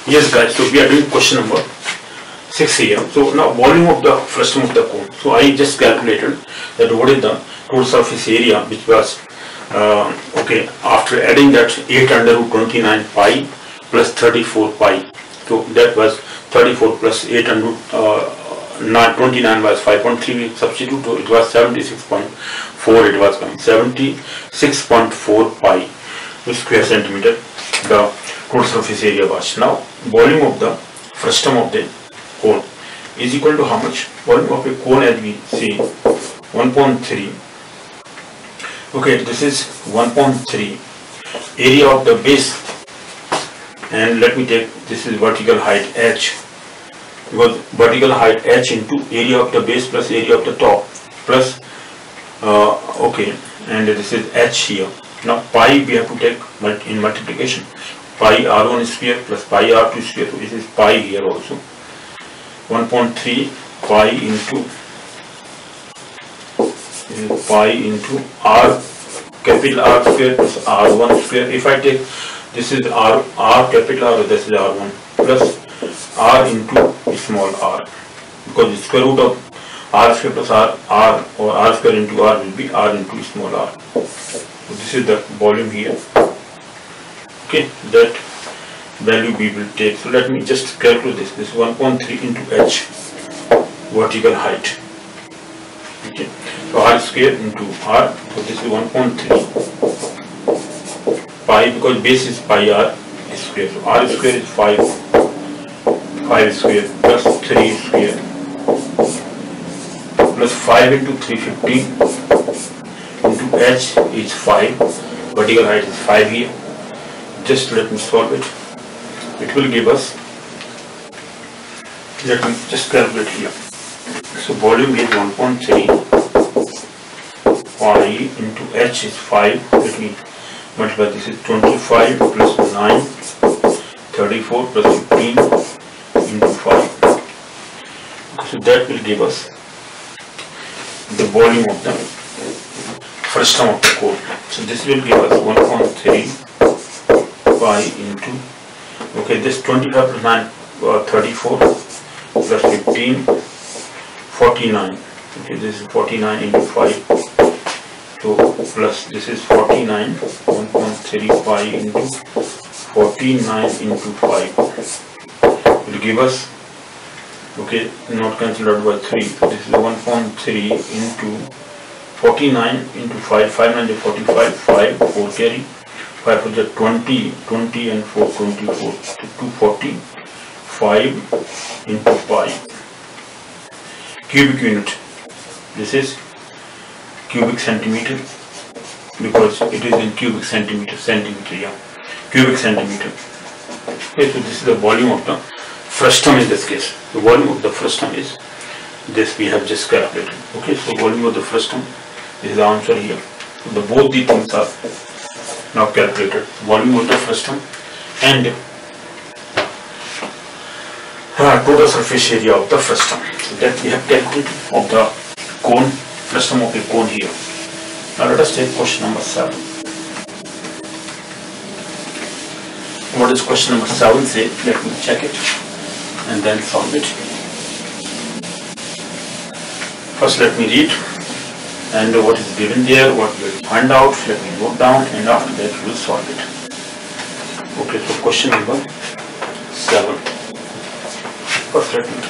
Yes guys, so we are doing question number 6 here. So now volume of the frustum of the cone. So I just calculated that what is the total surface area, which was okay, after adding that 8 under root 29 pi plus 34 pi. So that was 34 plus 8 under 29 was 5.3. Substitute, so it was 76.4. It was coming 76.4 pi square centimeter. The total surface area was. Now volume of the frustum of the cone is equal to how much? Volume of a cone, as we see, 1.3. Okay, this is 1.3. Area of the base, and let me take, this is vertical height h, because vertical height h into area of the base plus area of the top plus okay, and this is h here. Now pi we have to take in multiplication. Pi r1 square plus pi r2 square. So this is pi here also. 1.3 pi into r capital R square plus r1 square. If I take, this is r capital R, this is r1 plus r into small r, because the square root of r square plus r or r square into r will be r into small r. So this is the volume here. Okay, that value we will take. So let me just calculate this. This is 1.3 into h, vertical height. Okay, so r square into r. So this is 1.3 pi, because base is pi r square. So r square is 5 square plus 3 square plus 5 into 315 into h is 5. Vertical height is 5 here. Just let me solve it. It will give us, let me just calculate here. So volume is 1.3 pi into h is 5. Let me multiply. This is 25 plus 9, 34 plus 15 into 5. So that will give us the volume of the frustum of the cone. So this will give us 1.3 pi into, okay, this 25 plus 9, 34 plus 15, 49. Okay, this is 49 into 5. So plus this is 49, 1.3 pi into 49 into 5 will give us, okay, not considered by 3. So this is 1.3 into 49 into 5, 5 9 is 45, 5, 4 carry, 5 for the 20, 20 and 4, 24, so 245 into pi. Cubic unit, this is cubic centimeter, because it is in cubic centimeter, yeah, cubic centimeter. Okay, so this is the volume of the frustum in this case. The volume of the frustum is this we have just calculated. Okay, so volume of the frustum is the answer here. So both the things are now calculated. Volume of the frustum and total surface area of the frustum. So that we have calculated of the cone, frustum of the cone here. Now let us take question number 7. What does question number 7 say? Let me check it and then solve it. First let me read and what is given there, what we will find out. Let me note down and after that we will solve it. Okay, so question number 7. First let me read this.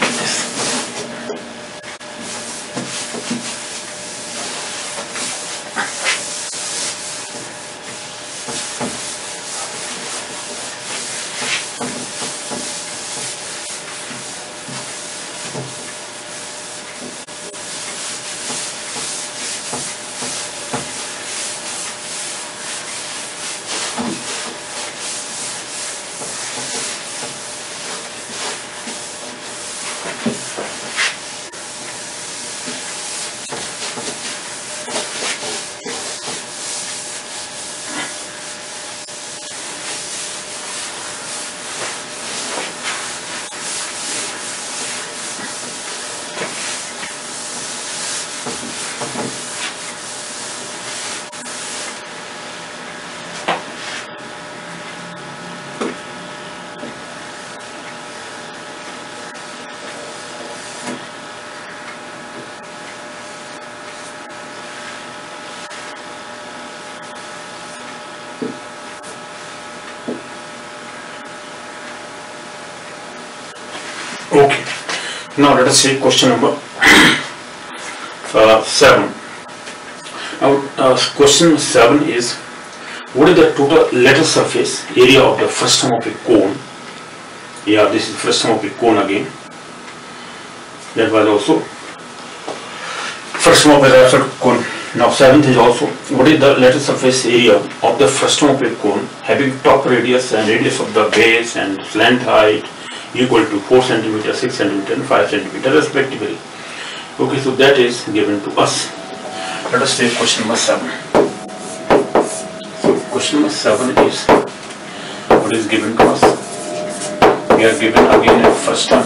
Now let us take question number 7. Now question 7 is, what is the total lateral surface area of the frustum of a cone? Yeah, this is frustum of a cone again. That was also frustum of a lateral cone. Now 7th is also, what is the lateral surface area of the frustum of a cone having top radius and radius of the base and slant height equal to 4 cm, 6 cm and 5 cm respectively. Okay, so that is given to us. Let us take question number 7. So question number 7 is, what is given to us? We are given again a frustum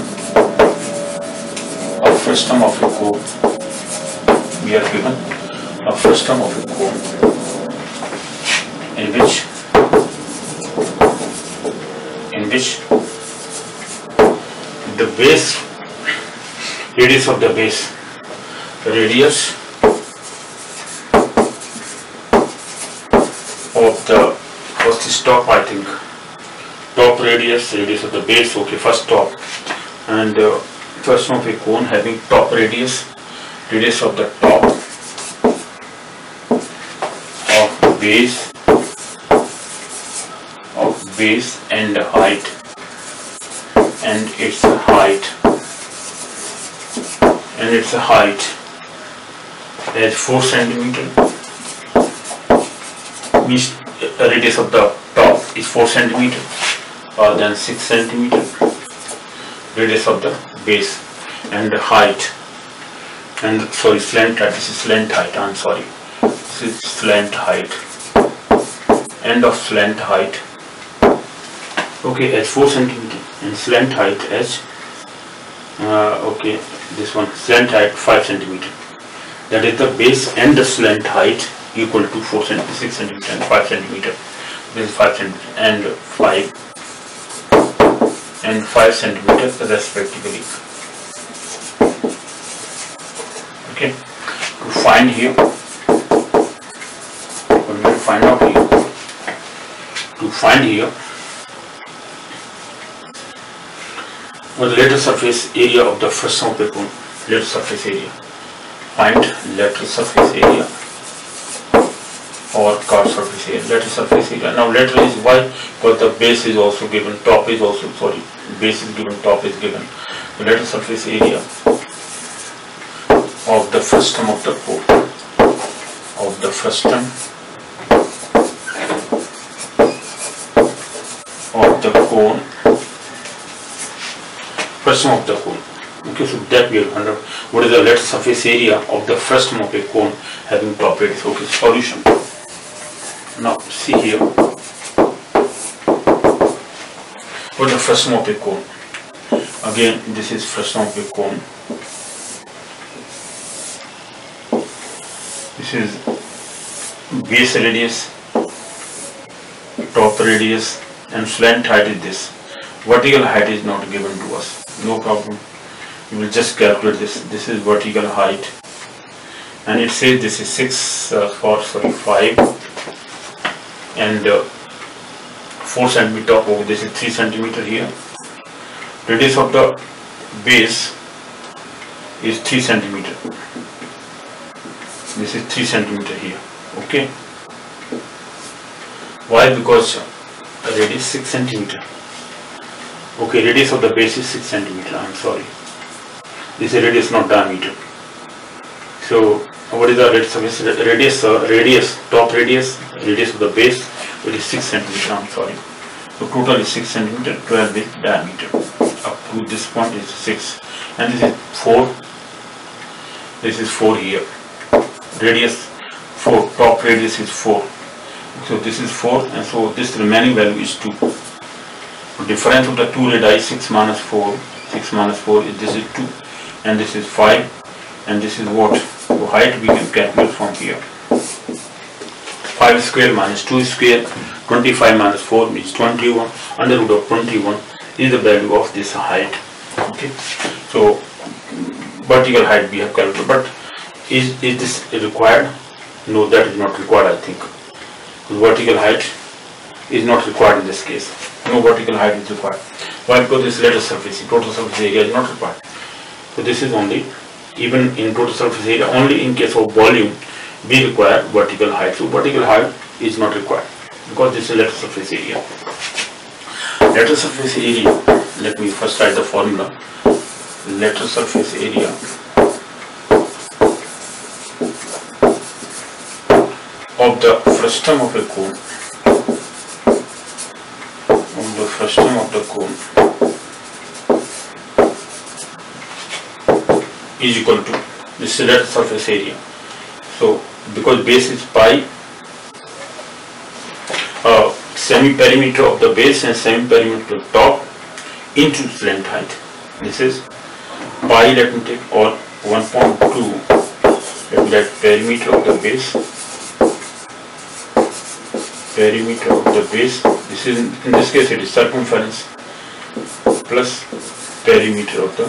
of a cone. We are given a frustum of a cone in which the base, radius of the base, radius of the, first is top, I think, top radius of the base, okay, first top, and frustum of a cone having top radius of the top of base and height, and its height as 4 cm, means the radius of the top is 4 cm or than 6 cm, radius of the base, and the height, and sorry, slant height, this is slant height, I'm sorry, this is slant height, end of slant height, okay, as 4 cm, and slant height as okay, this one, slant height 5 cm. That is the base and the slant height equal to 4 cm, 6 cm and 5 cm. This is 5 cm and 5 cm respectively. Okay, to find here, what we will find out here, to find here the lateral surface area of the frustum of a cone, lateral surface area. Find lateral surface area or curved surface area, lateral surface area. Now lateral is why? Because the base is also given, top is also, sorry, base is given, top is given. The lateral surface area of the frustum of the cone, of the frustum of the cone, frustum of the cone. Okay, so that we have found out what is the lateral surface area of the frustum of a cone having top radius. Okay, solution. Now see here, what is the frustum of a cone? Again, this is frustum of a cone. This is base radius, top radius, and slant height is this. Vertical height is not given to us. No problem. You will just calculate this. This is vertical height, and it says this is 5 and 4 cm top over. This is 3 cm here. Radius of the base is 3 cm. This is 3 cm here. Okay. Why? Because radius 6 cm. Okay, radius of the base is 6 cm. I'm sorry. This is radius, not diameter. So, what is the radius? Top radius of the base, it is 6 cm. I'm sorry. So, total is 6 cm, 12 is diameter. Up to this point is 6. And this is 4. This is 4 here. Radius 4. Top radius is 4. So, this is 4, and so this remaining value is 2. Difference of the two radii, 6 minus 4, 6 minus 4 is, this is 2, and this is 5, and this is what? So height we can calculate from here. 5 square minus 2 square, 25 minus 4 means 21, under root of 21 is the value of this height. Okay, so vertical height we have calculated, but is this required? No, that is not required, I think. Vertical height is not required in this case. No vertical height is required. Why? Because this lateral surface, total surface area is not required. So this is only, even in total surface area, only in case of volume we require vertical height. So vertical height is not required because this is lateral surface area. Lateral surface area, let me first write the formula. Lateral surface area of the frustum of a cone, is equal to this lateral surface area. So because base is pi, semi-perimeter of the base and semi-perimeter of the top into its length height. This is pi, let me take, or 1.2, let me write perimeter of the base. Perimeter of the base, this is, in this case it is circumference, plus perimeter of the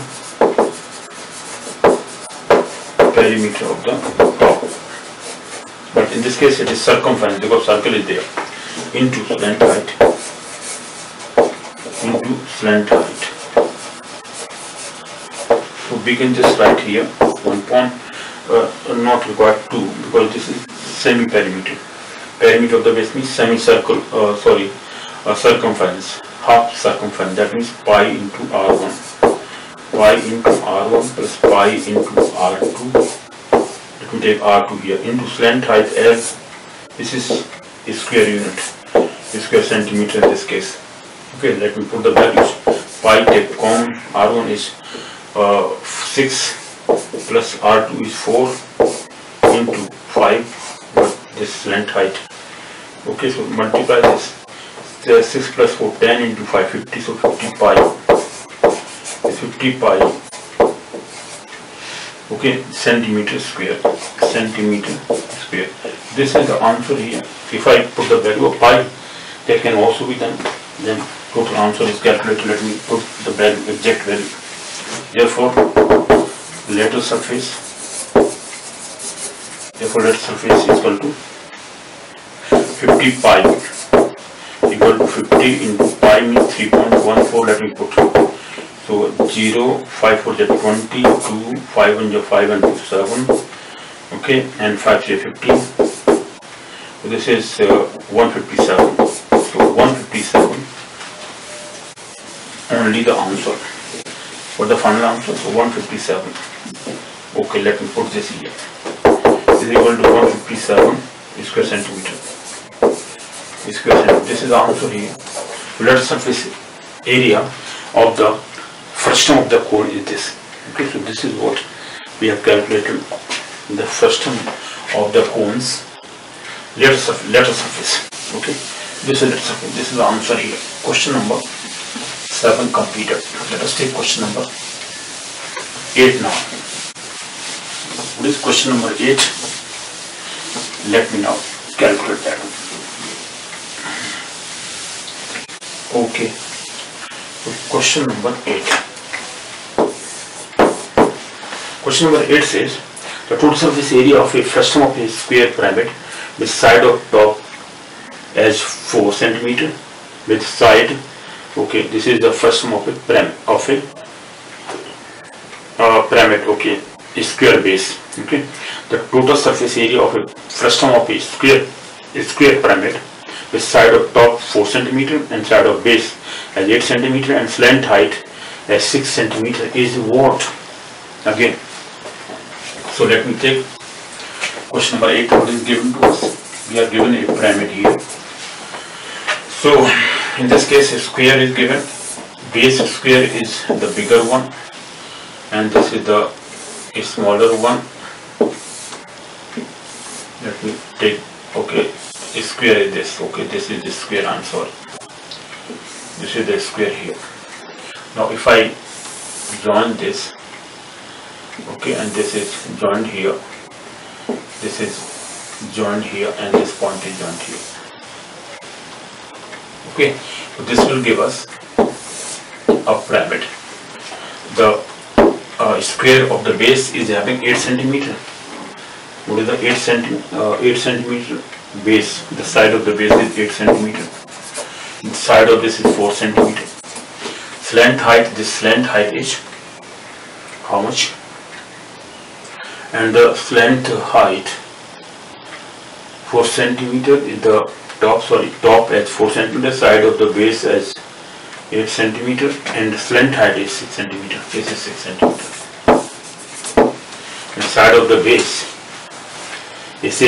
top, but in this case it is circumference because circle is there, into slant height, so we can just write here 1 point, not required 2 because this is semi-perimeter. Perimeter of the base means semicircle, circumference, half circumference, that means pi into r1, plus pi into r2, let me take r2 here, into slant height, as this is a square unit, square centimeter in this case. Okay, let me put the values. Pi take common, r1 is 6 plus r2 is 4 into 5, but this slant height. Okay, so multiply this. 6 plus 4, 10 into 5, 50, so 50 pi. 50 pi. Okay, centimeter square. This is the answer here. If I put the value of pi, that can also be done. Then total answer is calculated. Let me put the value, exact value. Therefore, lateral surface is equal to 50 pi, equal to 50 into pi means 3.14, let me put. So 0, 5 for the 20, 2, 5 and 5 and 2, 7, okay, and 5 is 15. So this is 157. So 157 only the answer. For the final answer, so 157. Okay, let me put this here. This is equal to 157 square centimeter. This is the answer here. Lateral surface area of the frustum of the cone is this. Okay, so this is what we have calculated, the frustum of the cone's lateral surface. Okay, this is lateral surface. This is the answer here. Question number 7 completed. Let us take question number 8 now. What is question number 8? Let me now calculate that. Okay, so question number 8. Question number 8 says the total surface area of a frustum of a square pyramid with side of top as 4 cm with side. Okay, this is the frustum of a pyramid. Okay, a square base. Okay, the total surface area of a frustum of a square pyramid with side of top 4 cm and side of base as 8 cm and slant height as 6 cm is what? Again, so let me take question number 8. What is given to us? We are given a pyramid here. So in this case a square is given. Base square is the bigger one and this is the smaller one. Let me take, okay, a square is this. Okay, this is the square answer. This is the square here. Now if I join this, okay, and this is joined here, this is joined here, and this point is joined here. Okay, so this will give us a pyramid. The square of the base is having 8 cm. What is the 8 cm base? The side of the base is 8 cm. The side of this is 4 cm. Slant height, this slant height is how much, and the length height 4 centimeter is the top as 4 centimeter, side of the base as 8 centimeter, and the slant height is 6 centimeter. This is 6 centimeter. And side of the base is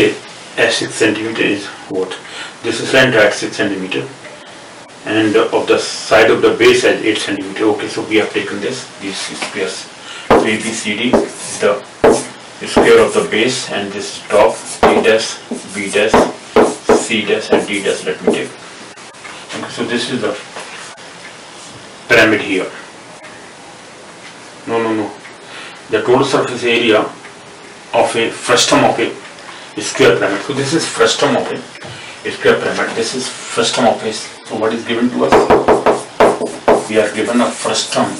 as 6 centimeter is what? This is slant height 6 centimeter, and of the side of the base as 8 centimeter. Okay, so we have taken this. These squares ABCD is the square of the base, and this top A dash, B dash, C dash, and D dash. Let me take. Okay, so this is the pyramid here. No. The total surface area of a frustum of a square pyramid. So this is frustum of a square pyramid. This is frustum of a. So what is given to us? We are given a frustum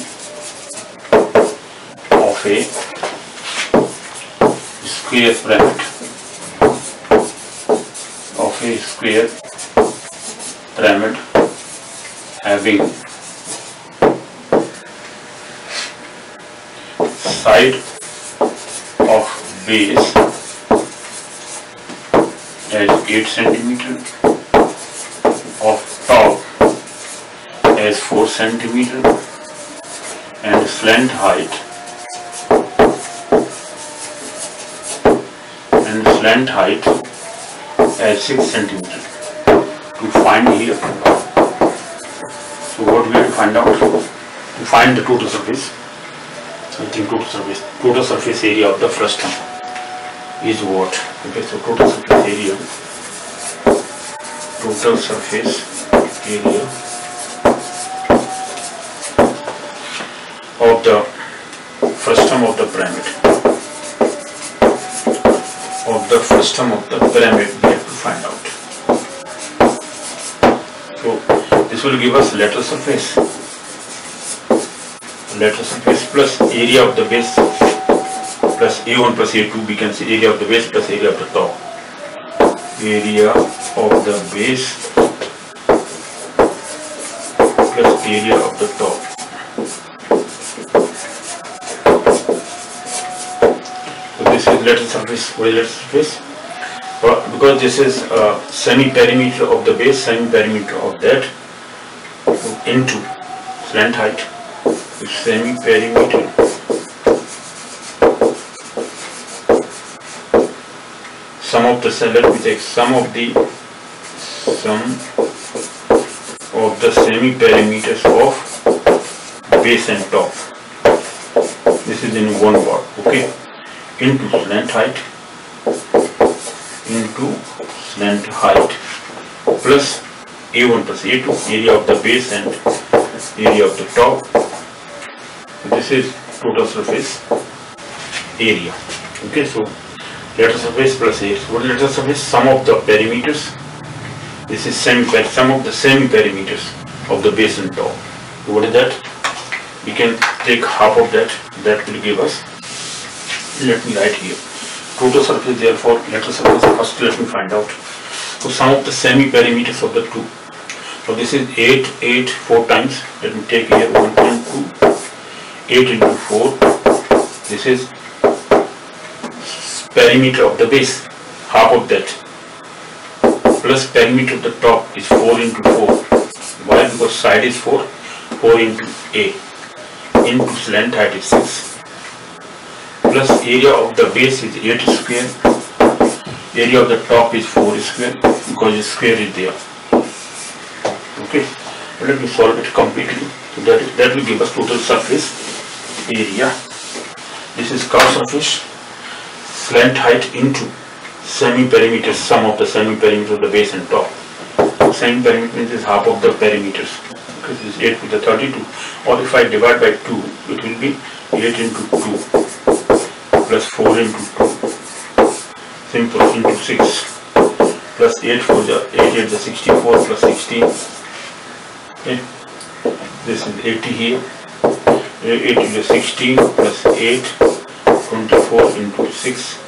of a square pyramid. Of a square pyramid having side of base as 8 centimeter, of top as 4 centimeter, and slant height as 6 centimeter. To find here, so what we have to find out? To find the total surface. I think total surface area of the frustum is what? Okay, so total surface area of the frustum of the pyramid. We have to find out. So this will give us lateral surface plus area of the base plus A1 plus A2. We can see area of the base plus area of the top. Area of the base plus area of the top. So this is lateral surface. What is lateral surface? Because this is semi-perimeter of the base, semi-perimeter of that, into slant height. Semi-perimeter sum of the semi-perimeters of base and top. This is in one word. Okay, into slant height plus A1 plus A2, area of the base and area of the top. This is total surface area. Okay, so lateral surface plus area. What is lateral surface? Sum of the perimeters. This is sum of the semi-perimeters of the base and top. So what is that? We can take half of that. That will give us. Let me write here. Total surface, therefore lateral surface. First, let me find out. So sum of the semi-perimeters of the two. So this is 8, 4 times. Let me take here 1.2. 8 into 4, this is perimeter of the base, half of that, plus perimeter of the top is 4 into 4. Why? Because side is 4, 4 into A, into slant height is 6, plus area of the base is 8 square, area of the top is 4 square, because the square is there. Okay, let me solve it completely. So that will give us total surface area. This is curved surface, slant height into semi-perimeters, sum of the semi-perimeter of the base and top. Semi-perimeter is half of the perimeters. Okay, this is 8 to the 32. Or if I divide by 2, it will be 8 into 2 plus 4 into 2, simple, into 6 plus 8 for the 8 is the 64 plus 16. Okay, this is 80 here. 8 is 16 plus 8, 24 into 6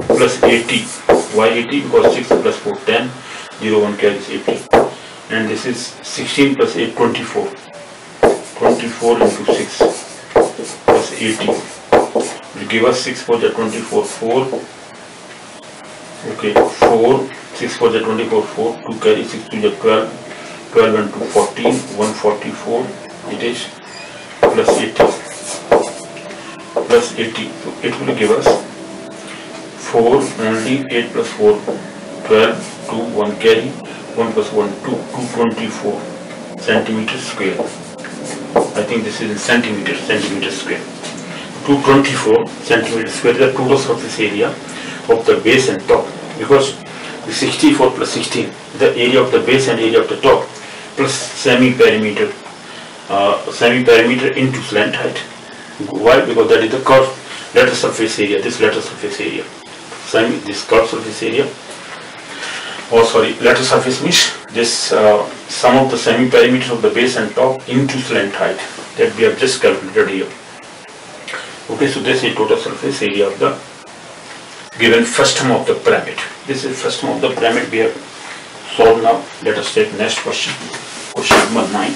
plus 80. Why 80? Because 6 plus 4, 10, 0, 1 carries 80. And this is 16 plus 8, 24. 24 into 6 plus 80 will give us 6 4 24, 4. Okay, 4, 6 4 24, 4, 2 carry 6 2 12, 12 and 2 14, 144 it is, plus 80, plus 80, so it will give us 4 only, 8 plus 4, 12, 2, 1 carry, 1 plus 1, 2, 224 centimeters square. I think this is in centimeters square. 224 centimeters square is the total surface area of the base and top, because the 64 plus 16, the area of the base and area of the top, plus semi-perimeter into slant height. Why? Because that is the curved lateral surface area, this lateral surface area. This curved surface area, lateral surface means this sum of the semi-perimeters of the base and top into slant height that we have just calculated here. Okay, so this is total surface area of the given frustum of the pyramid. This is frustum of the pyramid we have solved now. Let us take next question. Question number 9.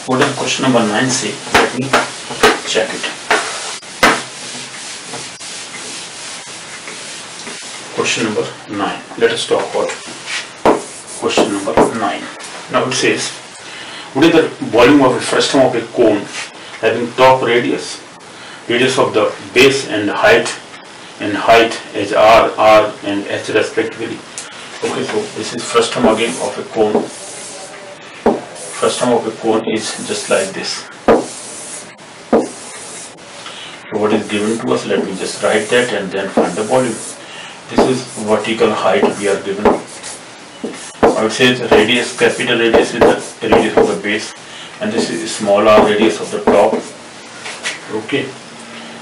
What does question number 9 say? Let me check it. Question number 9. Let us talk about question number 9. Now it says, what is the volume of a frustum of a cone having top radius of the base and height as r, and h respectively. Okay, so this is frustum again of a cone. Frustum of a cone is just like this. So what is given to us, let me just write that and then find the volume. This is vertical height we are given. I would say the radius, capital radius is the radius of the base, and this is small r radius of the top. Okay.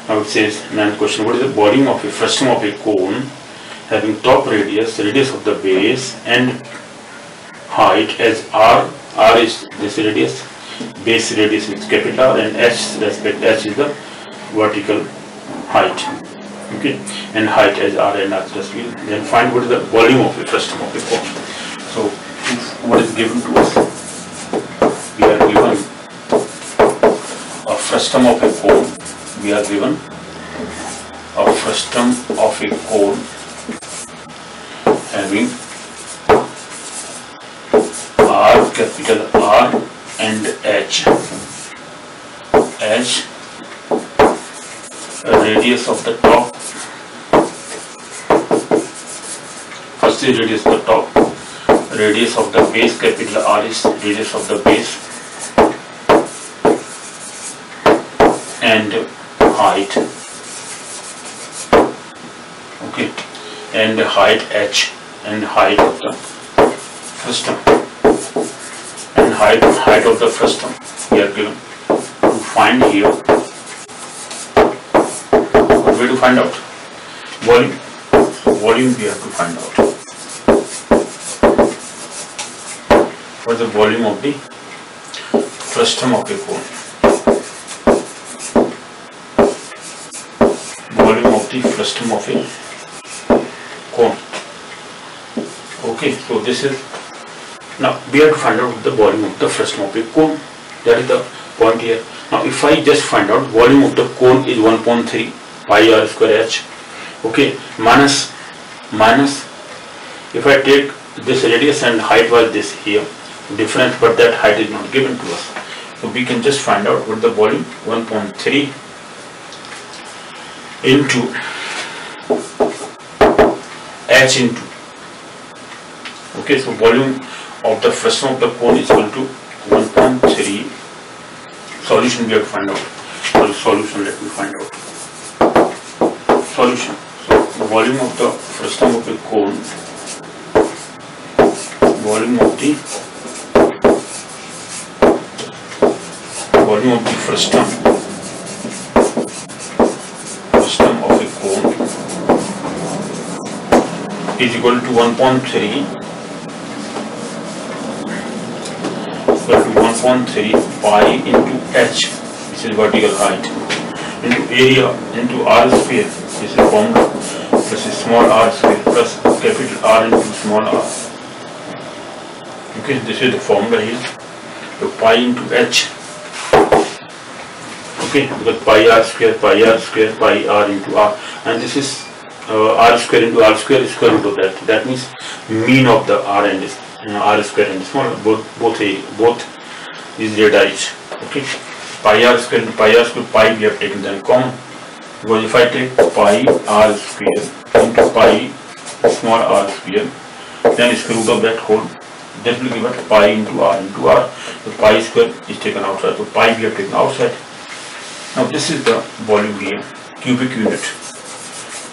Now it says, ninth question, what is the volume of a frustum of a cone having top radius of the base and height as r is this radius, base radius is capital R, and h is the vertical height. Okay, and height as r and h respectively. Then find what is the volume of a frustum of a cone. So what is given to us? We are given a frustum of a cone. We are given a frustum of a cone having R, capital R, and H as radius of the top. First is radius of the top, radius of the base, capital R is radius of the base, and height, okay, and height h, and height of the frustum, and height of the frustum we are given. To find here, what way to find out? Volume we have to find out. What is the volume of the frustum of a cone? Volume of the frustum of a cone. Okay, so this is, now we have to find out the volume of the frustum of a cone. That is the point here. Now if I just find out volume of the cone is 1.3 pi r square h, okay, minus if I take this radius and height was this here, difference, but that height is not given to us. So we can just find out what the volume 1.3 into h into. Okay, so volume of the frustum of the cone is equal to 1.3. Solution we have to find out. So the solution, let me find out. Solution. So the volume of the frustum of the cone, volume of the frustum of a cone is equal to 1.3 pi into h, which is vertical height, into area into r square, this is formula, plus small r square plus capital R into small r. Okay, this is the formula here. So pi into h. Okay, because pi r square pi r into r, and this is r square into r square square root of that. That means mean of the r and this r square and small both is realized. Okay, pi r square into pi we have taken them common, because if I take pi r square into pi small r square, then square root of that whole, that will give us pi into r into r. The pi square is taken outside, so pi we have taken outside. Now this is the volume here, cubic unit.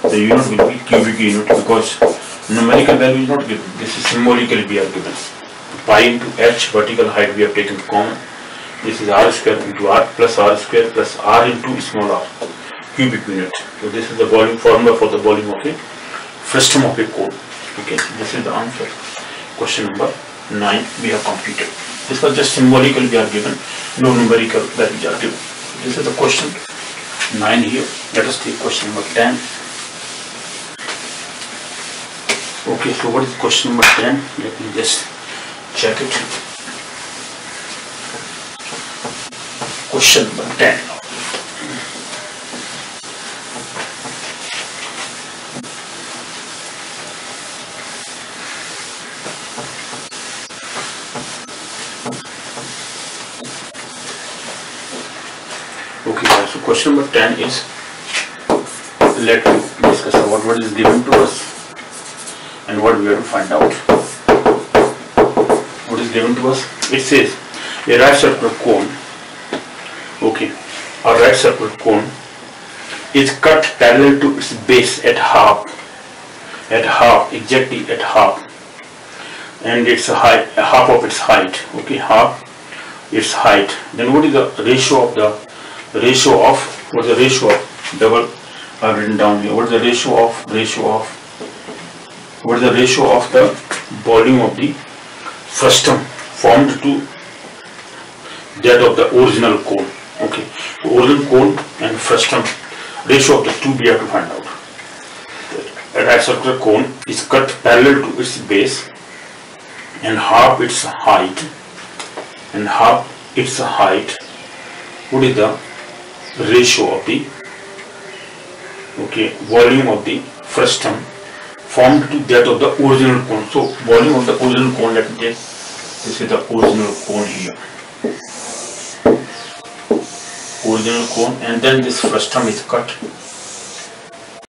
The unit will be cubic unit because numerical value is not given. This is symbolically we are given. Pi into h, vertical height we have taken common. This is r square into r square plus r into small r, cubic unit. So this is the volume formula for the volume of a frustum of a cone. Okay, this is the answer. Question number 9 we have completed. This was just symbolical we are given, no numerical values are given. This is the question 9 here. Let us take question number 10. Okay, so what is question number 10? Let me just check it. Question number 10. Okay, so question number 10 is, let me discuss about what is given to us and what we have to find out. What is given to us? It says a right circular cone. Okay, a right circular cone is cut parallel to its base at half, exactly at half, and its height, half of its height. Okay, half its height. Then what is the ratio of the what is the ratio of double? I've written down here. What is the ratio of what is the ratio of the volume of the frustum formed to that of the original cone? Okay, so original cone and frustum, ratio of the two we have to find out. A right circular cone is cut parallel to its base and half its height. What is the ratio of the volume of the frustum formed to that of the original cone? So volume of the original cone, let me take, this is the original cone here, original cone, and then this frustum is cut